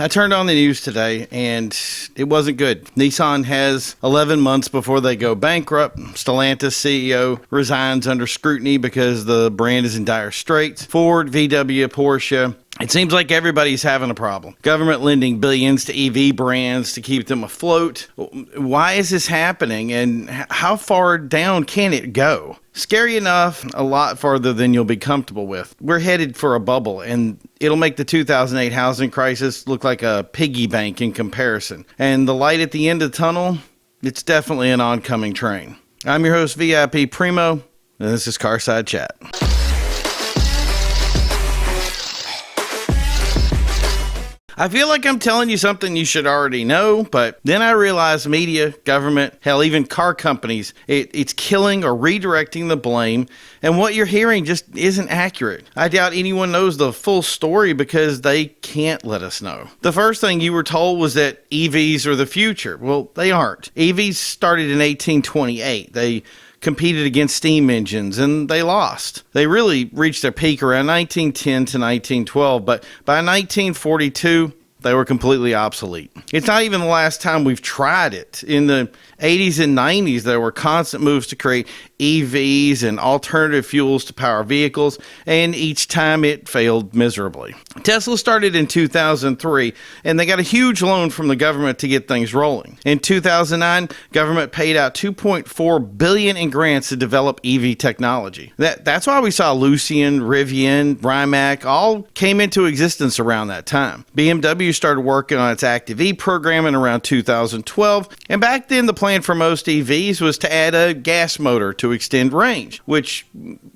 I turned on the news today, and it wasn't good. Nissan has 11 months before they go bankrupt. Stellantis CEO resigns under scrutiny because the brand is in dire straits. Ford, VW, Porsche. It seems like everybody's having a problem. Government lending billions to EV brands to keep them afloat. Why is this happening, and how far down can it go? Scary enough, a lot farther than you'll be comfortable with. We're headed for a bubble, and it'll make the 2008 housing crisis look like a piggy bank in comparison. And the light at the end of the tunnel, it's definitely an oncoming train. I'm your host, VIPPrimo, and this is Carside Chat. I feel like I'm telling you something you should already know, but then I realized media, government, hell, even car companies, it's killing or redirecting the blame, and what you're hearing just isn't accurate. I doubt anyone knows the full story because they can't let us know. The first thing you were told was that EVs are the future. Well, they aren't. EVs started in 1828. They competed against steam engines, and they lost. They really reached their peak around 1910 to 1912, but by 1942, they were completely obsolete. It's not even the last time we've tried it. In the 80s and 90s, there were constant moves to create EVs and alternative fuels to power vehicles, and each time it failed miserably. Tesla started in 2003, and they got a huge loan from the government to get things rolling. In 2009, government paid out $2.4 billion in grants to develop EV technology. That's why we saw Lucien, Rivian, Rimac all came into existence around that time. BMW started working on its Active E program in around 2012, and back then the plan for most EVs was to add a gas motor to extend range, which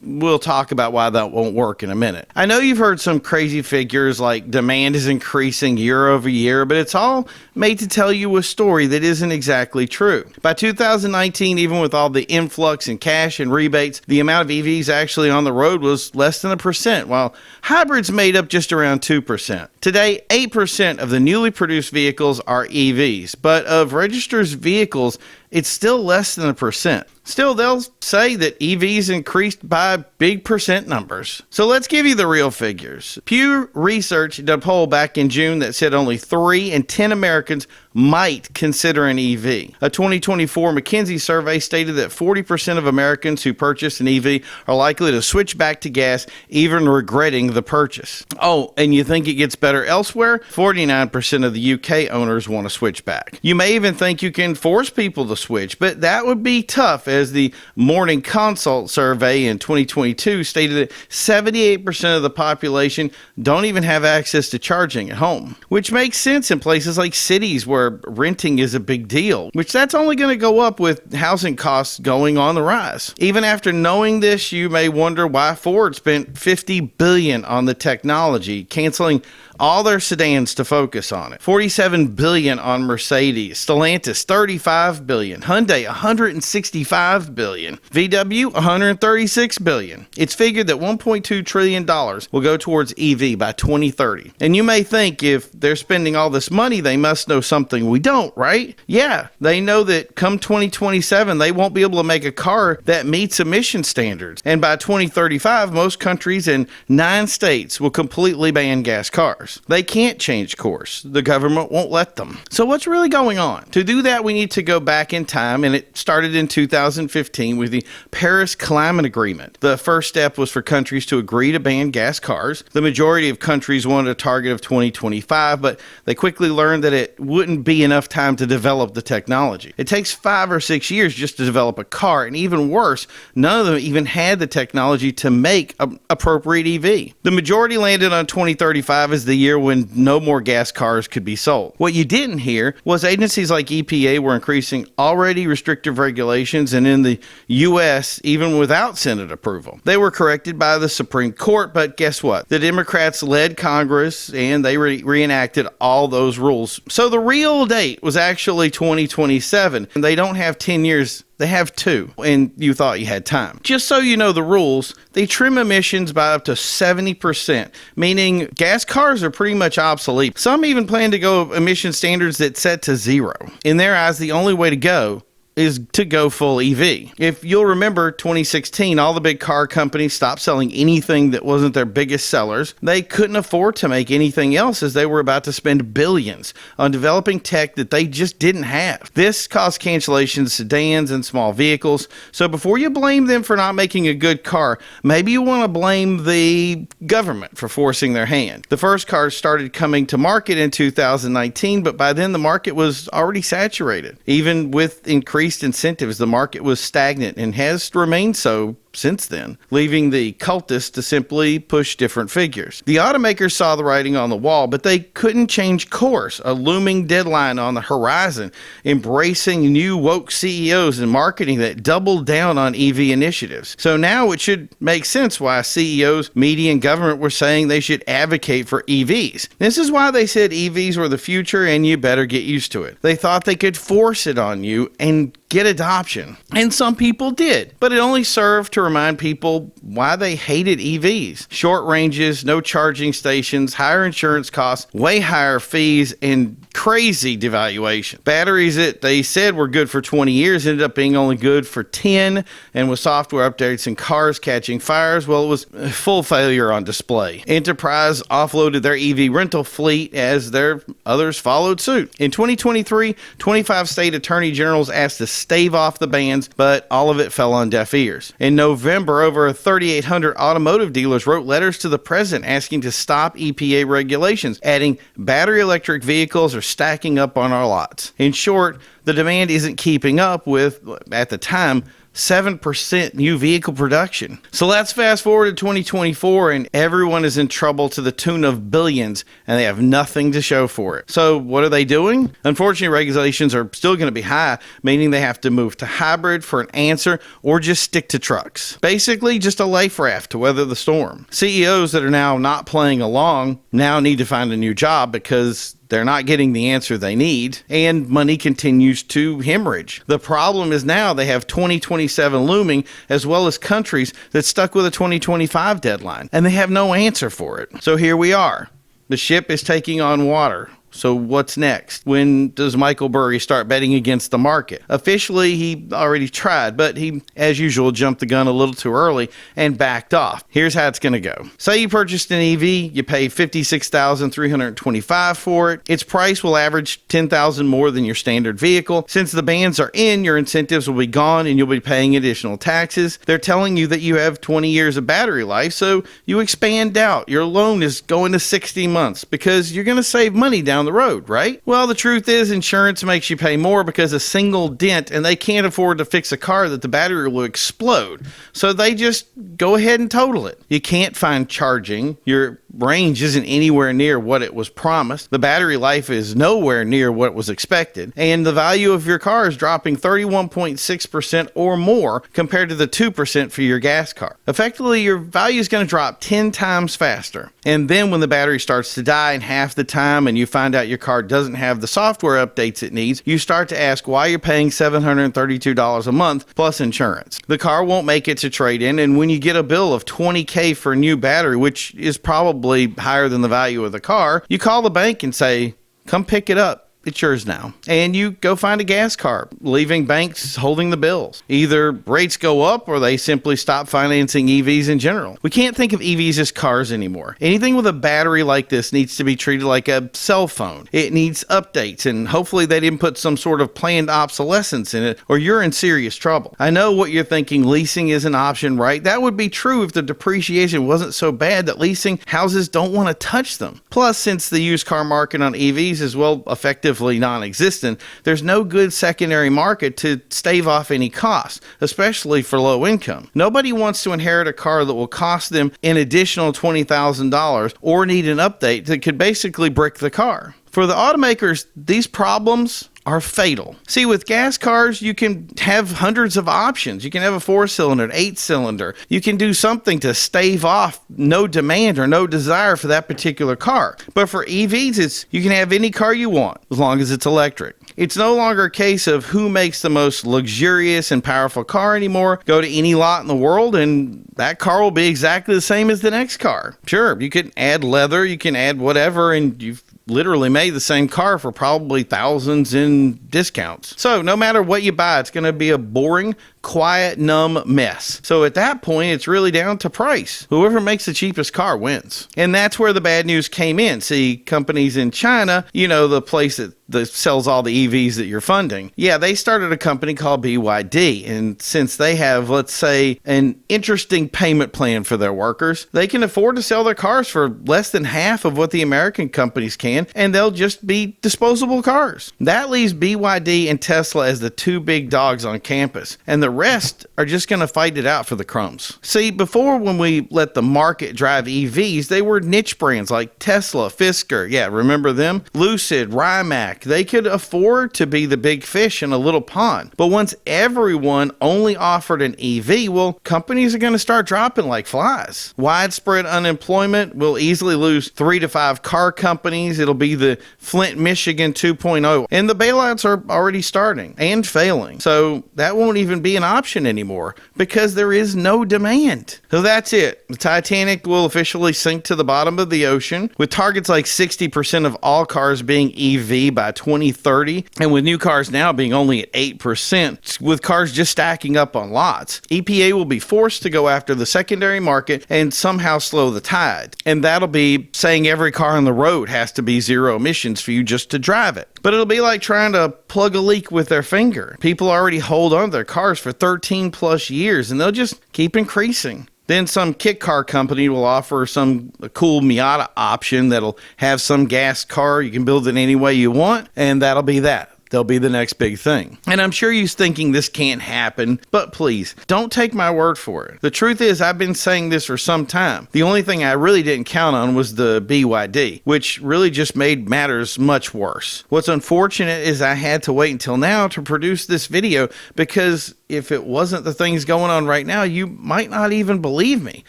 we'll talk about why that won't work in a minute. I know you've heard some crazy figures like demand is increasing year over year, but it's all made to tell you a story that isn't exactly true. By 2019, even with all the influx in cash and rebates, the amount of EVs actually on the road was less than 1%, while hybrids made up just around 2%. Today, 8% of the newly produced vehicles are EVs, but of registered vehicles, it's still less than 1%. Still, they'll say that EVs increased by big percent numbers. So let's give you the real figures. Pew Research did a poll back in June that said only 3 in 10 Americans might consider an EV. A 2024 McKinsey survey stated that 40% of Americans who purchase an EV are likely to switch back to gas, even regretting the purchase. Oh, and you think it gets better elsewhere? 49% of the UK owners want to switch back. You may even think you can force people to switch, but that would be tough, as the Morning Consult survey in 2022 stated that 78% of the population don't even have access to charging at home, which makes sense in places like cities where renting is a big deal, which that's only going to go up with housing costs going on the rise. Even after knowing this, you may wonder why Ford spent $50 billion on the technology, canceling all their sedans to focus on it. $47 billion on Mercedes, Stellantis $35 billion, Hyundai $165 billion, VW $136 billion. It's figured that $1.2 trillion will go towards EV by 2030. And you may think if they're spending all this money, they must know something we don't, right? Yeah, they know that come 2027, they won't be able to make a car that meets emission standards. And by 2035, most countries in 9 states will completely ban gas cars. They can't change course. The government won't let them. So what's really going on? To do that, we need to go back in time, and it started in 2015 with the Paris Climate Agreement. The first step was for countries to agree to ban gas cars. The majority of countries wanted a target of 2025, but they quickly learned that it wouldn't be enough time to develop the technology. It takes 5 or 6 years just to develop a car, and even worse, none of them even had the technology to make an appropriate EV. The majority landed on 2035 as the year when no more gas cars could be sold. What you didn't hear was agencies like EPA were increasing already restrictive regulations, and in the U.S., even without Senate approval. They were corrected by the Supreme Court, but guess what? The Democrats led Congress, and they reenacted all those rules. So the real date was actually 2027, and they don't have 10 years. They have 2, and you thought you had time. Just so you know the rules, they trim emissions by up to 70%, meaning gas cars are pretty much obsolete. Some even plan to go emission standards that set to 0. In their eyes, the only way to go is to go full EV. If you'll remember 2016, all the big car companies stopped selling anything that wasn't their biggest sellers. They couldn't afford to make anything else as they were about to spend billions on developing tech that they just didn't have. This caused cancellations of sedans and small vehicles. So before you blame them for not making a good car, maybe you want to blame the government for forcing their hand. The first cars started coming to market in 2019, but by then the market was already saturated. Even with increased incentives, the market was stagnant and has remained so since then, leaving the cultists to simply push different figures. The automakers saw the writing on the wall, but they couldn't change course. A looming deadline on the horizon, embracing new woke CEOs and marketing that doubled down on EV initiatives. So now it should make sense why CEOs, media, and government were saying they should advocate for EVs. This is why they said EVs were the future and you better get used to it. They thought they could force it on you and get adoption. And some people did, but it only served to remind people why they hated EVs. Short ranges, no charging stations, higher insurance costs, way higher fees, and crazy devaluation. Batteries that they said were good for 20 years ended up being only good for 10, and with software updates and cars catching fires, well, it was a full failure on display. Enterprise offloaded their EV rental fleet as their others followed suit. In 2023, 25 state attorney generals asked to stave off the bans, but all of it fell on deaf ears. In November, over 3,800 automotive dealers wrote letters to the president asking to stop EPA regulations, adding battery electric vehicles are stacking up on our lots. In short, the demand isn't keeping up with, at the time, 7% new vehicle production. So let's fast forward to 2024 and everyone is in trouble to the tune of billions and they have nothing to show for it. So what are they doing? Unfortunately, regulations are still going to be high, meaning they have to move to hybrid for an answer or just stick to trucks. Basically, just a life raft to weather the storm. CEOs that are now not playing along now need to find a new job because they're not getting the answer they need, and money continues to hemorrhage. The problem is now they have 2027 looming, as well as countries that stuck with a 2025 deadline, and they have no answer for it. So here we are. The ship is taking on water. So what's next? When does Michael Burry start betting against the market? Officially, he already tried, but he, as usual, jumped the gun a little too early and backed off. Here's how it's going to go. Say you purchased an EV, you pay $56,325 for it. Its price will average $10,000 more than your standard vehicle. Since the bans are in, your incentives will be gone and you'll be paying additional taxes. They're telling you that you have 20 years of battery life, so you expand out. Your loan is going to 60 months because you're going to save money down the road, right? Well, the truth is insurance makes you pay more because a single dent and they can't afford to fix a car that the battery will explode. So they just go ahead and total it. You can't find charging. Your range isn't anywhere near what it was promised. The battery life is nowhere near what was expected. And the value of your car is dropping 31.6% or more compared to the 2% for your gas car. Effectively, your value is going to drop 10 times faster. And then when the battery starts to die in half the time and you find out your car doesn't have the software updates it needs, you start to ask why you're paying $732 a month plus insurance. The car won't make it to trade-in, and when you get a bill of $20,000 for a new battery, which is probably higher than the value of the car, you call the bank and say, come pick it up. It's yours now. And you go find a gas car, leaving banks holding the bills. Either rates go up or they simply stop financing EVs in general. We can't think of EVs as cars anymore. Anything with a battery like this needs to be treated like a cell phone. It needs updates, and hopefully they didn't put some sort of planned obsolescence in it or you're in serious trouble. I know what you're thinking, leasing is an option, right? That would be true if the depreciation wasn't so bad that leasing houses don't want to touch them. Plus, since the used car market on EVs is effectively non-existent, there's no good secondary market to stave off any costs, especially for low income. Nobody wants to inherit a car that will cost them an additional $20,000 or need an update that could basically brick the car. For the automakers, these problems are fatal. See, with gas cars, you can have hundreds of options. You can have a 4-cylinder, an 8-cylinder. You can do something to stave off no demand or no desire for that particular car. But for EVs, you can have any car you want as long as it's electric. It's no longer a case of who makes the most luxurious and powerful car anymore. Go to any lot in the world and that car will be exactly the same as the next car. Sure, you can add leather, you can add whatever, and you've literally made the same car for probably thousands in discounts. So no matter what you buy, it's going to be a boring, quiet, numb mess. So at that point, it's really down to price. Whoever makes the cheapest car wins. And that's where the bad news came in. See, companies in China, the place that sells all the EVs that you're funding. Yeah, they started a company called BYD. And since they have, let's say, an interesting payment plan for their workers, they can afford to sell their cars for less than half of what the American companies can, and they'll just be disposable cars. That leaves BYD and Tesla as the two big dogs on campus, and the rest are just going to fight it out for the crumbs. See, before, when we let the market drive EVs, they were niche brands like Tesla, Fisker, yeah, remember them? Lucid, Rimac. They could afford to be the big fish in a little pond. But once everyone only offered an EV, well, companies are going to start dropping like flies. Widespread unemployment will easily lose 3 to 5 car companies. It'll be the Flint, Michigan 2.0. And the bailouts are already starting and failing. So that won't even be an option anymore because there is no demand. So that's it. The Titanic will officially sink to the bottom of the ocean, with targets like 60% of all cars being EV by 2030, and with new cars now being only at 8%, with cars just stacking up on lots. EPA will be forced to go after the secondary market and somehow slow the tide. And that'll be saying every car on the road has to be zero emissions for you just to drive it. But it'll be like trying to plug a leak with their finger. People already hold on to their cars for 13 plus years, and they'll just keep increasing. Then some kit car company will offer some cool Miata option that'll have some gas car. You can build it any way you want, and that'll be that. They'll be the next big thing. And I'm sure you're thinking this can't happen, but please, don't take my word for it. The truth is, I've been saying this for some time. The only thing I really didn't count on was the BYD, which really just made matters much worse. What's unfortunate is I had to wait until now to produce this video, because if it wasn't the things going on right now, you might not even believe me.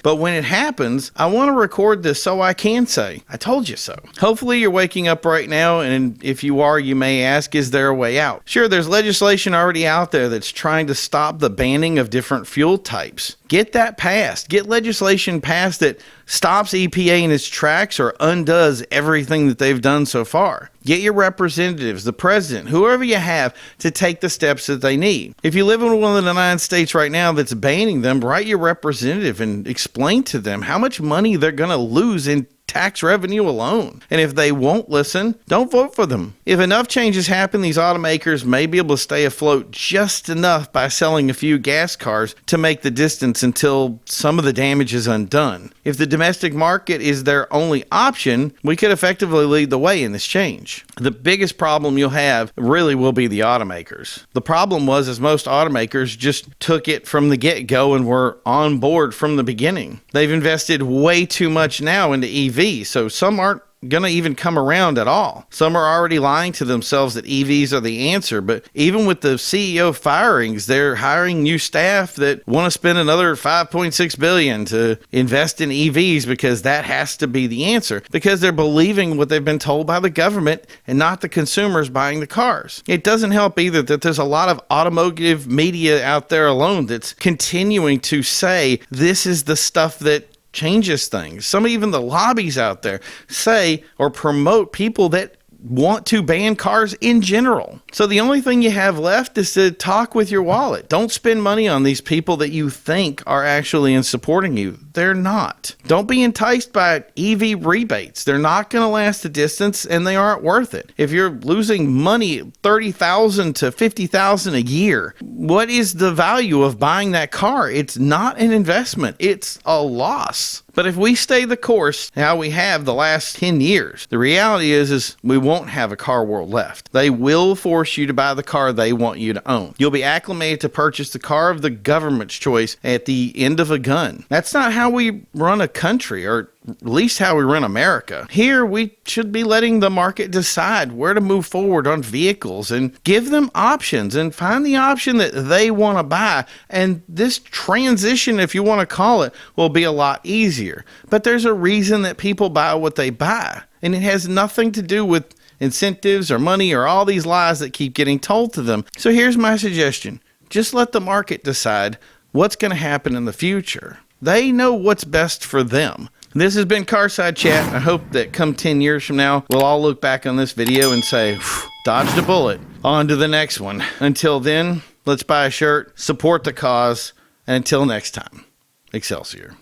But when it happens, I want to record this so I can say, I told you so. Hopefully you're waking up right now, and if you are, you may ask, is there a way out? Sure, there's legislation already out there that's trying to stop the banning of different fuel types. Get that passed. Get legislation passed that stops EPA in its tracks or undoes everything that they've done so far. Get your representatives, the president, whoever you have, to take the steps that they need. If you live in one of the 9 states right now that's banning them, write your representative and explain to them how much money they're going to lose in tax revenue alone. And if they won't listen, don't vote for them. If enough changes happen, these automakers may be able to stay afloat just enough by selling a few gas cars to make the distance until some of the damage is undone. If the domestic market is their only option, we could effectively lead the way in this change. The biggest problem you'll have really will be the automakers. The problem was is most automakers just took it from the get-go and were on board from the beginning. They've invested way too much now into EVs, so some aren't going to even come around at all. Some are already lying to themselves that EVs are the answer, but even with the CEO firings, they're hiring new staff that want to spend another $5.6 billion to invest in EVs because that has to be the answer, because they're believing what they've been told by the government and not the consumers buying the cars. It doesn't help either that there's a lot of automotive media out there alone that's continuing to say this is the stuff that changes things. Some even the lobbies out there say or promote people that want to ban cars in general. So the only thing you have left is to talk with your wallet. Don't spend money on these people that you think are actually in supporting you. They're not. Don't be enticed by EV rebates. They're not going to last the distance, and they aren't worth it. If you're losing money, $30,000 to $50,000 a year, what is the value of buying that car? It's not an investment. It's a loss. But if we stay the course how we have the last 10 years, the reality is we won't have a car world left. They will force you to buy the car they want you to own. You'll be acclimated to purchase the car of the government's choice at the end of a gun. That's not how we run a country, or at least how we run America. Here, we should be letting the market decide where to move forward on vehicles and give them options and find the option that they want to buy. And this transition, if you want to call it, will be a lot easier. But there's a reason that people buy what they buy, and it has nothing to do with incentives or money or all these lies that keep getting told to them. So here's my suggestion. Just let the market decide what's going to happen in the future. They know what's best for them. This has been Carside Chat. I hope that come 10 years from now, we'll all look back on this video and say, dodged a bullet. On to the next one. Until then, let's buy a shirt, support the cause, and until next time, Excelsior.